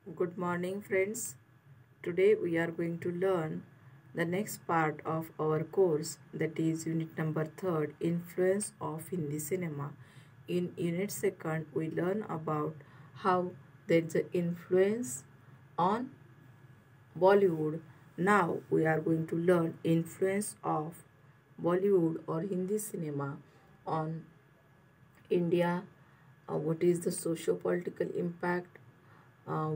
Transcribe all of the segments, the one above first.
Good morning, friends. Today we are going to learn the next part of our course, that is unit number 3, Influence of Hindi Cinema. In unit 2nd, we learn about how there is an influence on Bollywood. Now we are going to learn influence of Bollywood or Hindi cinema on India, what is the socio-political impact, uh,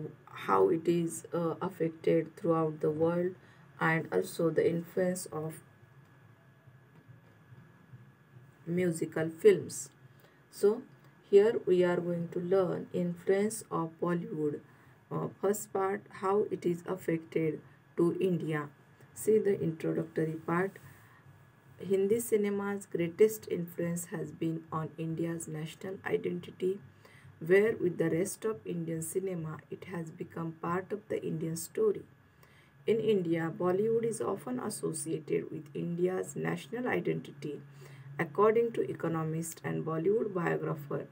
how it is affected throughout the world, and also the influence of musical films. So here we are going to learn influence of Bollywood. First part, how it is affected to India. See the introductory part. Hindi cinema's greatest influence has been on India's national identity, where with the rest of Indian cinema it has become part of the Indian story. In India, Bollywood is often associated with India's national identity. According to economist and Bollywood biographer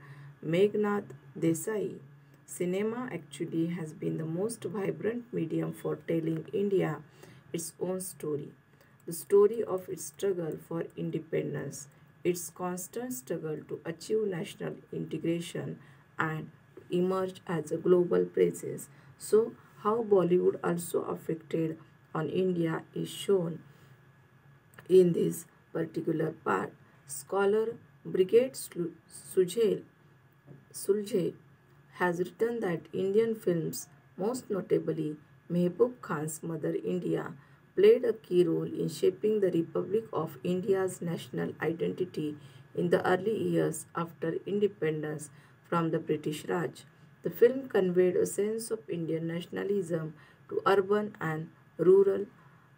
Meghnad Desai, cinema actually has been the most vibrant medium for telling India its own story, the story of its struggle for independence, its constant struggle to achieve national integration and to emerge as a global presence. So, how Bollywood also affected on India is shown in this particular part. Scholar Brigade Sulje has written that Indian films, most notably Mehboob Khan's Mother India, played a key role in shaping the Republic of India's national identity in the early years after independence from the British Raj. The film conveyed a sense of Indian nationalism to urban and rural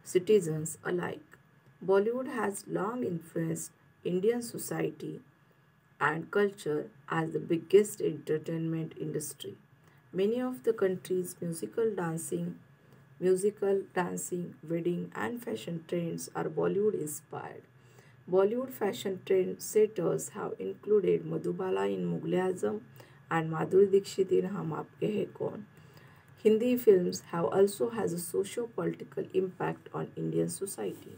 citizens alike. Bollywood has long influenced Indian society and culture as the biggest entertainment industry. Many of the country's musical dancing, wedding, and fashion trends are Bollywood inspired. Bollywood fashion trend setters have included Madhubala in Mughal and Madhuri Dixit in Hum Aapke Hai Kaun. Hindi films have also has a socio-political impact on Indian society,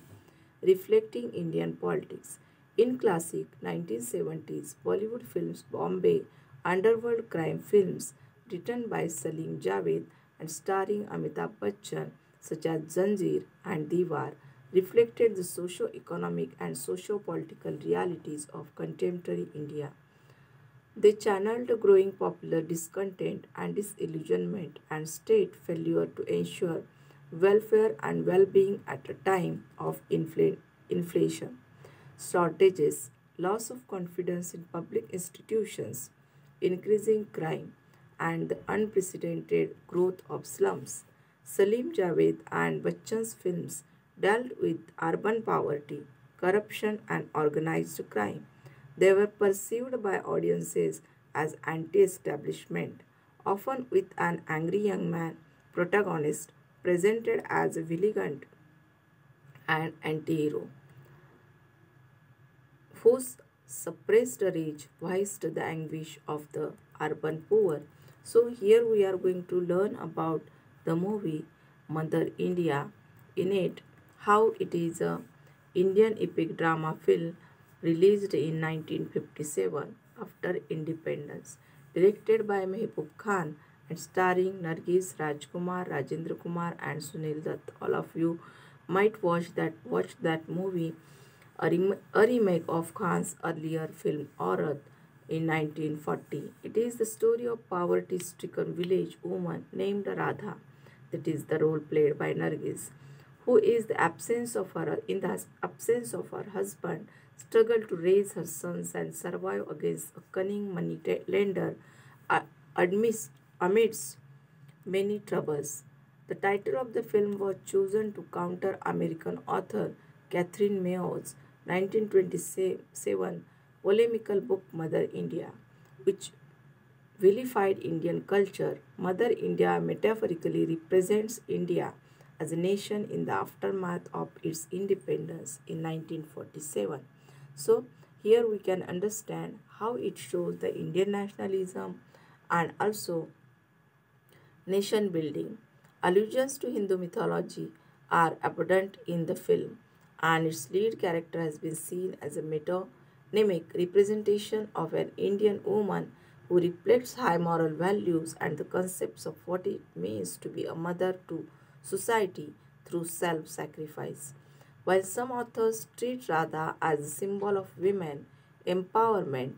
reflecting Indian politics. In classic 1970s Bollywood films, Bombay underworld crime films written by Salim Javed and starring Amitabh Bachchan, such as Janjeer and Divar, reflected the socio-economic and socio-political realities of contemporary India. They channeled growing popular discontent and disillusionment and state failure to ensure welfare and well-being at a time of inflation, shortages, loss of confidence in public institutions, increasing crime, and the unprecedented growth of slums. Salim Javed and Bachchan's films dealt with urban poverty, corruption, and organized crime. They were perceived by audiences as anti establishment, often with an angry young man protagonist presented as a vigilant and anti hero whose suppressed rage voiced the anguish of the urban poor. So, here we are going to learn about the movie Mother India. In it, how it is a Indian epic drama film released in 1957 after independence, directed by Mehboob Khan and starring Nargis, Rajkumar, Rajendra Kumar, and Sunil Dutt. All of you might watch that movie, a remake of Khan's earlier film Aurat in 1940. It is the story of poverty-stricken village woman named Radha, that is the role played by Nargis, who is in the absence of her husband, struggle to raise her sons and survive against a cunning money lender uh, amidst many troubles. The title of the film was chosen to counter American author Catherine Mayow's 1927 polemical book Mother India, which vilified Indian culture. Mother India metaphorically represents India as a nation in the aftermath of its independence in 1947. So, here we can understand how it shows the Indian nationalism and also Nation building. Allusions to Hindu mythology are abundant in the film, and its lead character has been seen as a metonymic representation of an Indian woman who reflects high moral values and the concepts of what it means to be a mother to society through self sacrifice. While some authors treat Radha as a symbol of women empowerment,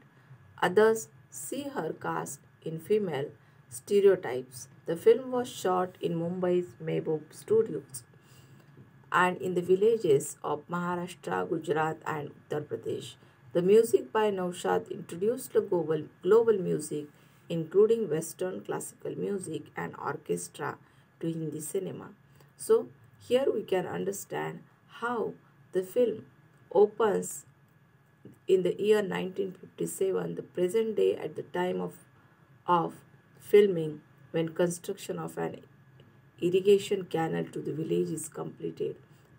others see her cast in female stereotypes. The film was shot in Mumbai's Mehboob Studios and in the villages of Maharashtra, Gujarat, and Uttar Pradesh. The music by Naushad introduced the global music, including Western classical music and orchestra, to Hindi cinema. So, here we can understand how the film opens in the year 1957, the present day at the time of filming, when construction of an irrigation canal to the village is completed.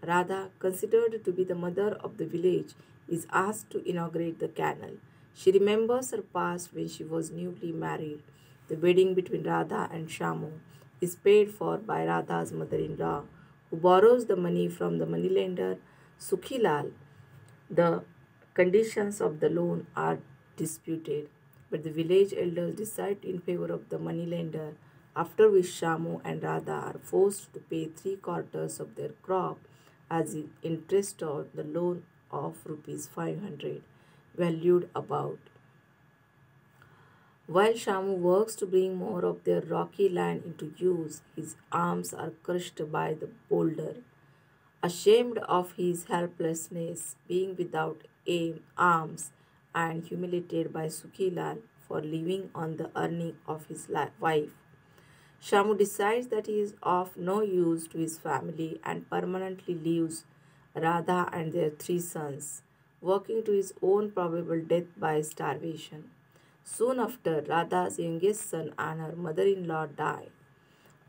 Radha, considered to be the mother of the village, is asked to inaugurate the canal. She remembers her past when she was newly married. The wedding between Radha and Shamu is paid for by Radha's mother-in-law, who borrows the money from the moneylender Sukhilal. The conditions of the loan are disputed, but the village elders decide in favor of the moneylender, after which Shamu and Radha are forced to pay three quarters of their crop as interest on the loan of rupees 500, valued about. While Shamu works to bring more of their rocky land into use, his arms are crushed by the boulder. Ashamed of his helplessness, being without arms, and humiliated by Sukhilal for living on the earning of his wife, Shamu decides that he is of no use to his family and permanently leaves Radha and their three sons, working to his own probable death by starvation. Soon after, Radha's youngest son and her mother-in-law die.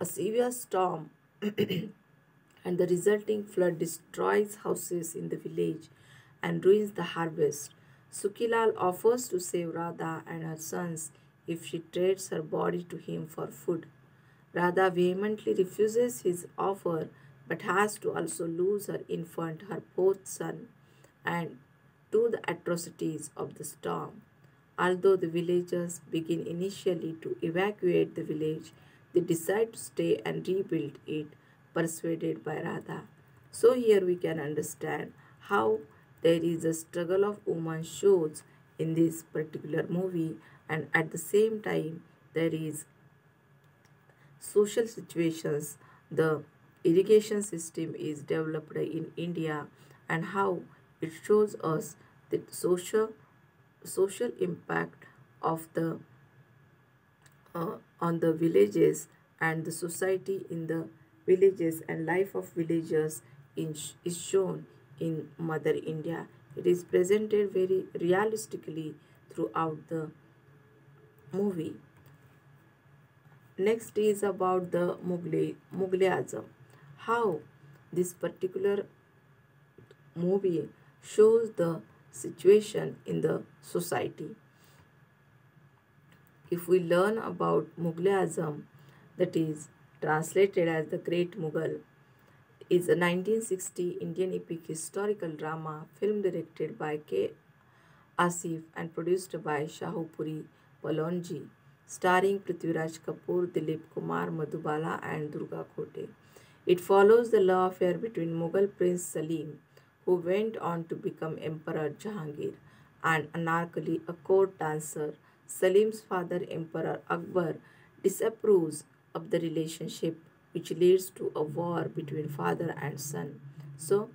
A severe storm and the resulting flood destroys houses in the village and ruins the harvest. Sukilal offers to save Radha and her sons if she trades her body to him for food. Radha vehemently refuses his offer but has to also lose her infant, her fourth son, and to the atrocities of the storm. Although the villagers begin initially to evacuate the village, they decide to stay and rebuild it, persuaded by Radha. So here we can understand how there is a struggle of women shows in this particular movie, and at the same time there is social situations. The irrigation system is developed in India, and how it shows us the social impact of the on the villages and the society in the villages and life of villagers is shown in Mother India. It is presented very realistically throughout the movie. Next is about the Mughalism. How this particular movie shows the situation in the society. If we learn about Mughalism, that is translated as the Great Mughal, is a 1960 Indian epic historical drama film directed by K. Asif and produced by Shahupuri Palonji, starring Prithviraj Kapoor, Dilip Kumar, Madhubala and Durga Khote. It follows the love affair between Mughal Prince Salim, who went on to become Emperor Jahangir, and Anarkali, a court dancer. Salim's father, Emperor Akbar, disapproves of the relationship, which leads to a war between father and son. So,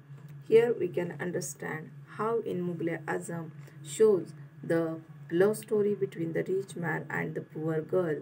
here we can understand how in Mughal Azam shows the love story between the rich man and the poor girl,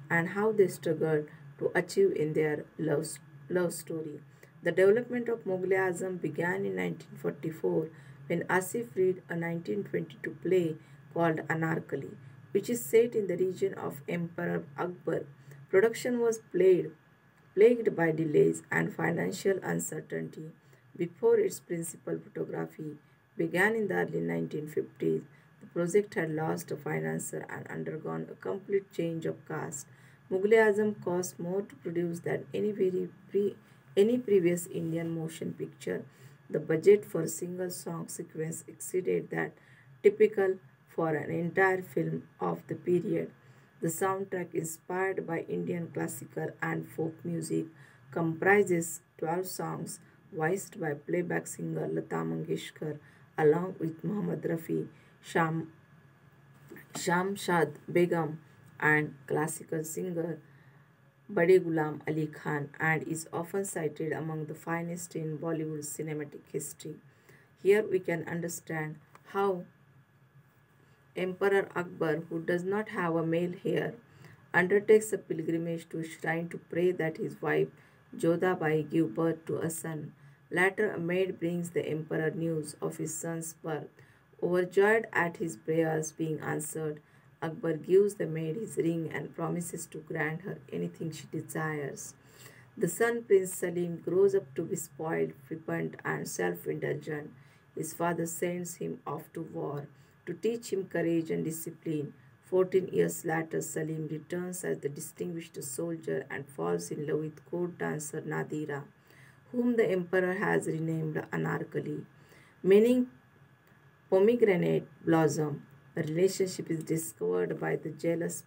and how they struggled to achieve in their love story. The development of Mughal Azam began in 1944 when Asif read a 1922 play called Anarkali, which is set in the region of Emperor Akbar. Production was plagued by delays and financial uncertainty. Before its principal photography began in the early 1950s, the project had lost a financier and undergone a complete change of cast. Mughal-e-Azam cost more to produce than any previous Indian motion picture. The budget for a single song sequence exceeded that typical for an entire film of the period. The soundtrack, inspired by Indian classical and folk music, comprises 12 songs voiced by playback singer Lata Mangeshkar along with Muhammad Rafi, Shamshad Begum, and classical singer Bade Ghulam Ali Khan, and is often cited among the finest in Bollywood cinematic history. Here we can understand how Emperor Akbar, who does not have a male heir, undertakes a pilgrimage to a shrine to pray that his wife Jodhabai give birth to a son. Later, a maid brings the emperor news of his son's birth. Overjoyed at his prayers being answered, Akbar gives the maid his ring and promises to grant her anything she desires. The son, Prince Salim, grows up to be spoiled, flippant, and self indulgent. His father sends him off to war to teach him courage and discipline. 14 years later, Salim returns as the distinguished soldier and falls in love with court dancer Nadira, whom the emperor has renamed Anarkali, meaning pomegranate blossom. The relationship is discovered by the jealous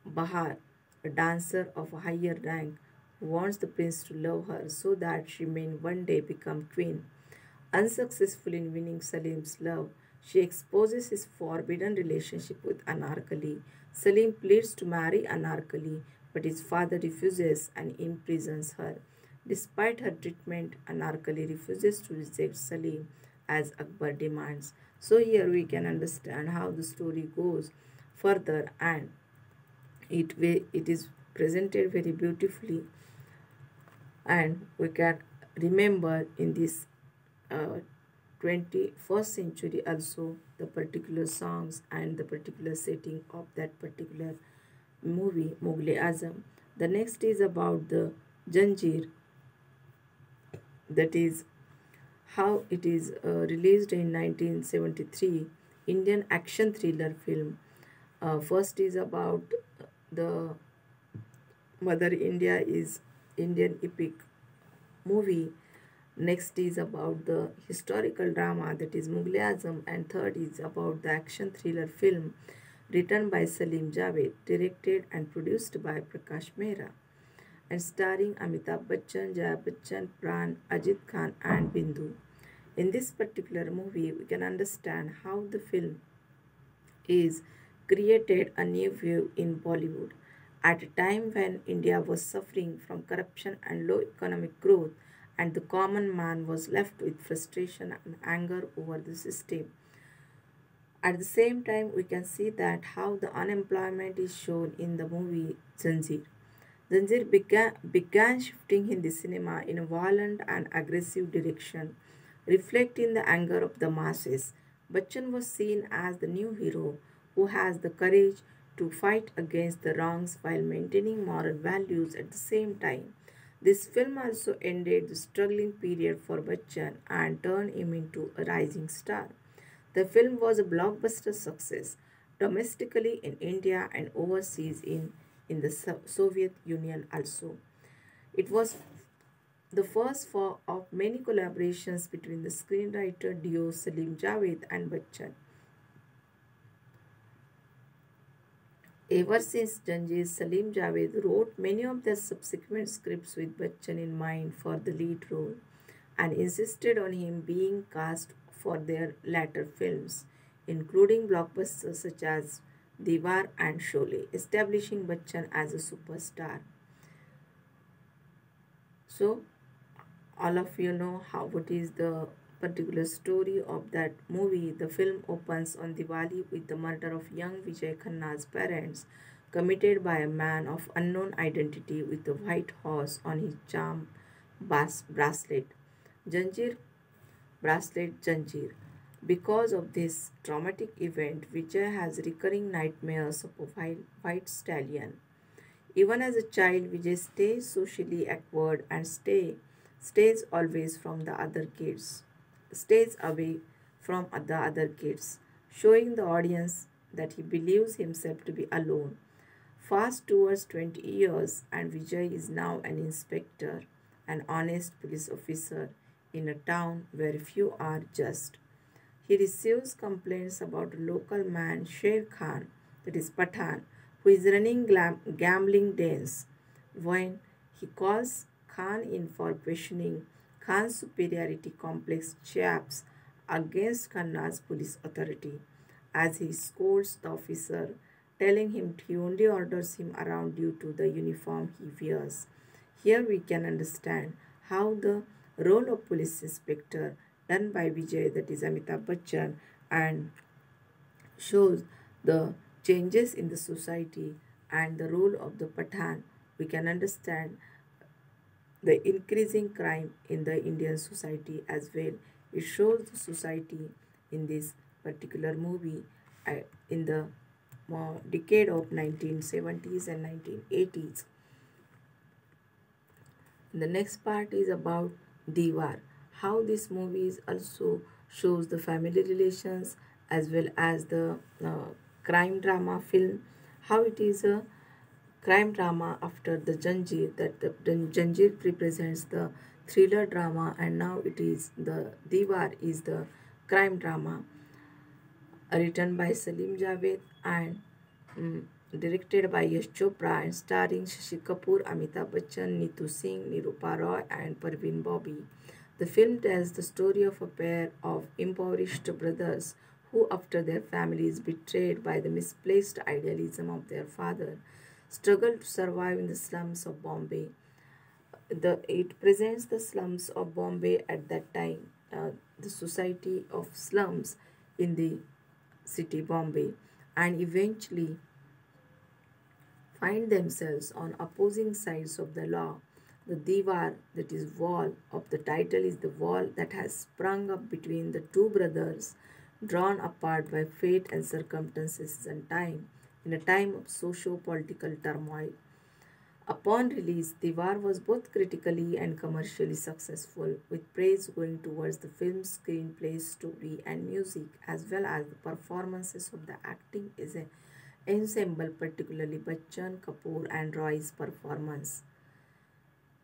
Bahar, a dancer of a higher rank, who wants the prince to love her so that she may one day become queen. Unsuccessful in winning Salim's love, she exposes his forbidden relationship with Anarkali. Salim pleads to marry Anarkali, but his father refuses and imprisons her. Despite her treatment, Anarkali refuses to reject Salim as Akbar demands. So here we can understand how the story goes further, and it is presented very beautifully, and we can remember in this uh, 21st century also the particular songs and the particular setting of that particular movie Mughal-e-Azam. The next is about the Janjeer, that is how it is released in 1973 Indian action thriller film. First is about the Mother India is Indian epic movie. Next is about the historical drama, that is Mughal-e-Azam, and third is about the action thriller film written by Salim Javed, directed and produced by Prakash Mehra, and starring Amitabh Bachchan, Jaya Bachchan, Pran, Ajit Khan, and Bindu. In this particular movie, we can understand how the film is created a new view in Bollywood. At a time when India was suffering from corruption and low economic growth, and the common man was left with frustration and anger over the system. At the same time, we can see that how the unemployment is shown in the movie Janjeer. Janjeer began shifting Hindi cinema in a violent and aggressive direction, reflecting the anger of the masses. Bachchan was seen as the new hero who has the courage to fight against the wrongs while maintaining moral values at the same time. This film also ended the struggling period for Bachchan and turned him into a rising star. The film was a blockbuster success domestically in India and overseas in the Soviet Union also. It was the first of many collaborations between the screenwriter duo Salim Javed and Bachchan. Ever since Janjeer, Salim Javed wrote many of their subsequent scripts with Bachchan in mind for the lead role and insisted on him being cast for their latter films, including blockbusters such as Divar and Sholay, establishing Bachchan as a superstar. So, all of you know how what is the particular story of that movie. The film opens on Diwali with the murder of young Vijay Khanna's parents, committed by a man of unknown identity with a white horse on his charm bracelet. Janjeer bracelet Janjeer. Because of this traumatic event, Vijay has recurring nightmares of a white stallion. Even as a child, Vijay stays socially awkward and stays always from the other kids, stays away from the other kids, showing the audience that he believes himself to be alone. Fast towards 20 years, and Vijay is now an inspector, an honest police officer in a town where few are just. He receives complaints about a local man, Sher Khan, that is Pathan, who is running gambling dens. When he calls Khan in for questioning, Khan's superiority complex chaps against Khanna's police authority as he scolds the officer, telling him he only orders him around due to the uniform he wears. Here we can understand how the role of police inspector done by Vijay, that is Amitabh Bachchan, and shows the changes in the society and the role of the Pathan. We can understand the increasing crime in the Indian society as well. It shows the society in this particular movie in the decade of 1970s and 1980s. The next part is about Divar. How this movie also shows the family relations as well as the crime drama film. How it is a crime drama after the Janjeer, that the Janjeer represents the thriller drama, and now it is the Divar is the crime drama written by Salim Javed and directed by Yash Chopra and starring Shashi Kapoor, Amitabh Bachchan, Neetu Singh, Nirupa Roy and Parveen Bobby. The film tells the story of a pair of impoverished brothers who, after their family is betrayed by the misplaced idealism of their father, struggle to survive in the slums of Bombay. It presents the slums of Bombay at that time, the society of slums in the city Bombay, and eventually find themselves on opposing sides of the law. The Divar, that is wall of the title, is the wall that has sprung up between the two brothers, drawn apart by fate and circumstances and time, in a time of socio-political turmoil. Upon release, Divar was both critically and commercially successful, with praise going towards the film's screenplay, story, and music, as well as the performances of the acting as an ensemble, particularly Bachchan, Kapoor, and Roy's performance.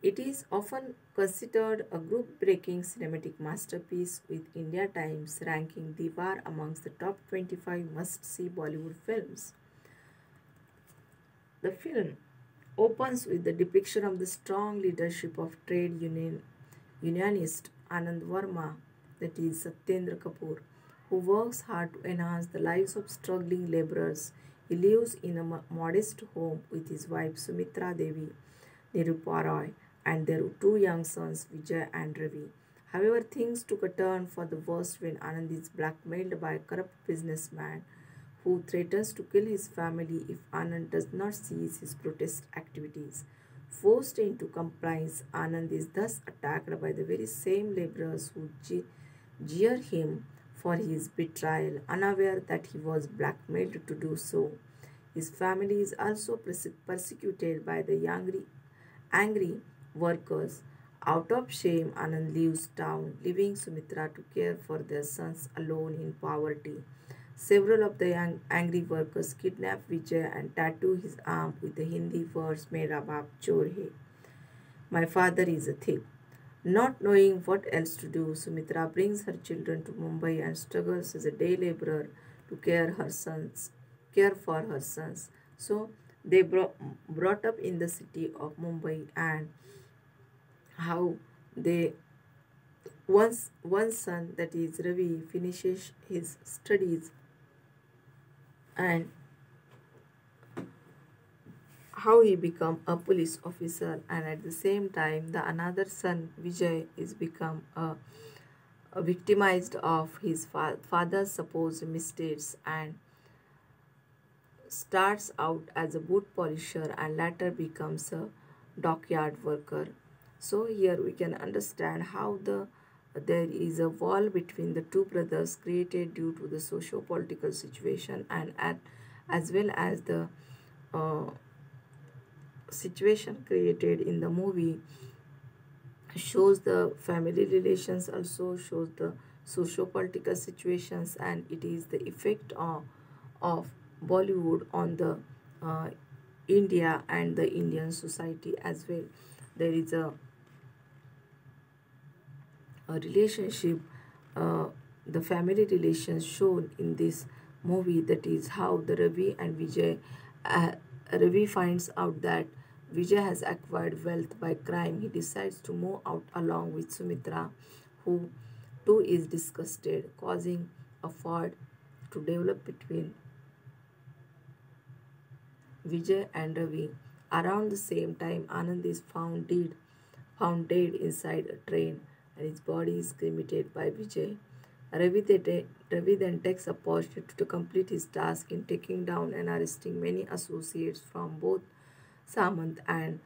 It is often considered a group-breaking cinematic masterpiece, with India Times ranking Divar amongst the top 25 must-see Bollywood films. The film opens with the depiction of the strong leadership of unionist Anand Verma, that is Satyendra Kapoor, who works hard to enhance the lives of struggling laborers. He lives in a modest home with his wife Sumitra Devi, Nirupa Roy, and their two young sons Vijay and Ravi. However, things took a turn for the worse when Anand is blackmailed by a corrupt businessman who threatens to kill his family if Anand does not cease his protest activities. Forced into compliance, Anand is thus attacked by the very same laborers who jeer him for his betrayal, unaware that he was blackmailed to do so. His family is also persecuted by the angry workers. Out of shame, Anand leaves town, leaving Sumitra to care for their sons alone in poverty. Several of the young angry workers kidnap Vijay and tattoo his arm with the Hindi words Mera Baap Chor Hai. My father is a thief. Not knowing what else to do, Sumitra brings her children to Mumbai and struggles as a day laborer to care for her sons. So they brought up in the city of Mumbai, and how they one son, that is Ravi, finishes his studies, and how he become a police officer, and at the same time the another son Vijay is become a victimized of his father's supposed mistakes and starts out as a boot polisher and later becomes a dockyard worker. So here we can understand how there is a wall between the two brothers created due to the socio-political situation, and as well as the uh, situation created in the movie shows the family relations, also shows the socio-political situations, and it is the effect of Bollywood on the uh, India and the Indian society as well. There is a relationship, uh, the family relations shown in this movie, that is how the Ravi and Vijay, uh, Ravi finds out that Vijay has acquired wealth by crime. He decides to move out along with Sumitra, who too is disgusted, causing a feud to develop between Vijay and Ravi. Around the same time, Anand is found dead inside a train, and his body is cremated by Vijay. Ravi then takes a opportunity to complete his task in taking down and arresting many associates from both Samant and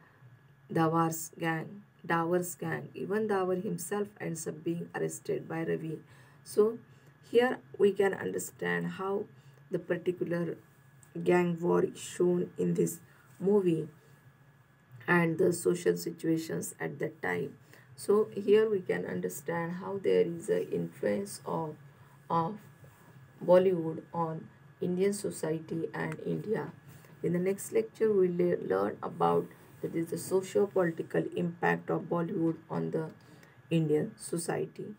Davar's gang. Even Davar himself ends up being arrested by Ravi. So here we can understand how the particular gang war is shown in this movie and the social situations at that time. So here we can understand how there is an influence of Bollywood on Indian society and India. In the next lecture, we will learn about that is the socio-political impact of Bollywood on the Indian society.